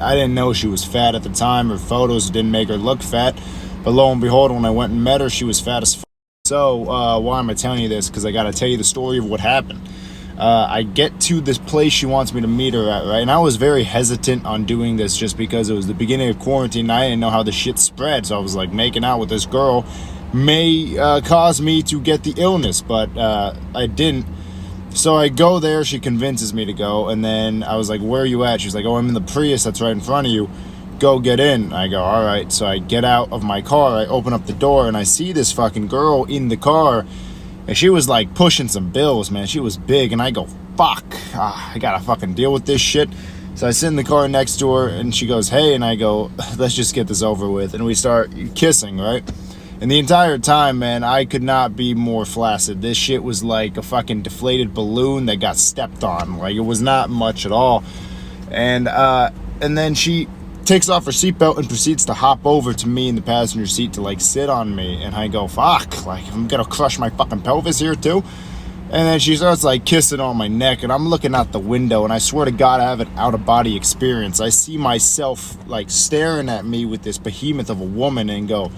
I didn't know she was fat at the time. Her photos didn't make her look fat. But lo and behold, when I went and met her, she was fat as fuck. So, why am I telling you this? Because I got to tell you the story of what happened. I get to this place she wants me to meet her at, right? And I was very hesitant on doing this just because it was the beginning of quarantine and I didn't know how the shit spread. So I was like, making out with this girl may cause me to get the illness, but I didn't. So I go there, she convinces me to go, and then I was like, where are you at? She's like, oh, I'm in the Prius that's right in front of you. Go get in. I go, all right. So I get out of my car, I open up the door, and I see this fucking girl in the car, and she was like pushing some bills, man. She was big, and I go, fuck, I gotta fucking deal with this shit. So I sit in the car next to her, and she goes, hey, and I go, let's just get this over with. And we start kissing, right? And the entire time, man, I could not be more flaccid. This shit was like a fucking deflated balloon that got stepped on. Like, it was not much at all. And then she takes off her seatbelt and proceeds to hop over to me in the passenger seat to, like, sit on me. And I go, fuck, like, I'm gonna crush my fucking pelvis here, too? And then she starts, like, kissing on my neck. And I'm looking out the window, and I swear to God, I have an out-of-body experience. I see myself, like, staring at me with this behemoth of a woman and go,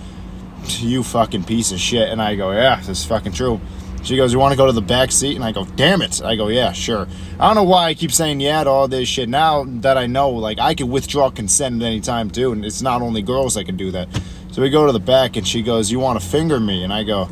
you fucking piece of shit. And I go, yeah, this is fucking true. She goes, you want to go to the back seat? And I go, damn it. I go, yeah, sure. I don't know why I keep saying yeah to all this shit. Now that I know, like, I can withdraw consent at any time too, and it's not only girls that can do that. So we go to the back, and she goes, you want to finger me? And I go,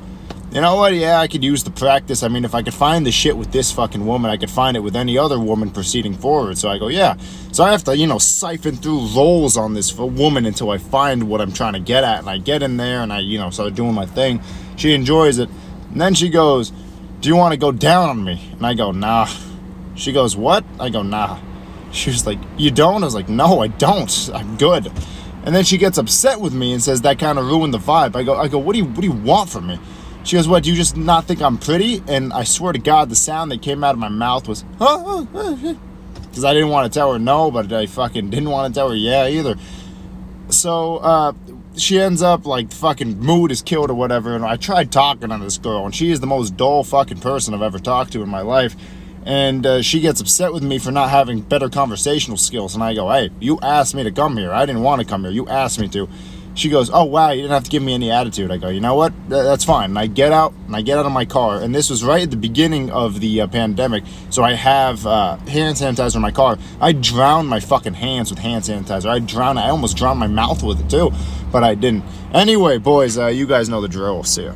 you know what, yeah, I could use the practice. I mean, if I could find the shit with this fucking woman, I could find it with any other woman proceeding forward. So I go, yeah. So I have to, siphon through rolls on this woman until I find what I'm trying to get at. And I get in there, and I, start doing my thing. She enjoys it. And then she goes, do you want to go down on me? And I go, nah. She goes, what? I go, nah. She was like, you don't? I was like, no, I don't. I'm good. And then she gets upset with me and says that kind of ruined the vibe. I go, what do you want from me? She goes, what, do you just not think I'm pretty? And I swear to God, the sound that came out of my mouth was, because I didn't want to tell her no, but I fucking didn't want to tell her yeah either. So she ends up, like, fucking mood is killed or whatever, and I tried talking to this girl, and she is the most dull fucking person I've ever talked to in my life. And she gets upset with me for not having better conversational skills. And I go, hey, you asked me to come here. I didn't want to come here. You asked me to. She goes, oh, wow, you didn't have to give me any attitude. I go, you know what? That's fine. And I get out of my car. And this was right at the beginning of the pandemic. So I have hand sanitizer in my car. I drowned my fucking hands with hand sanitizer. I almost drowned my mouth with it, too. But I didn't. Anyway, boys, you guys know the drill. See ya.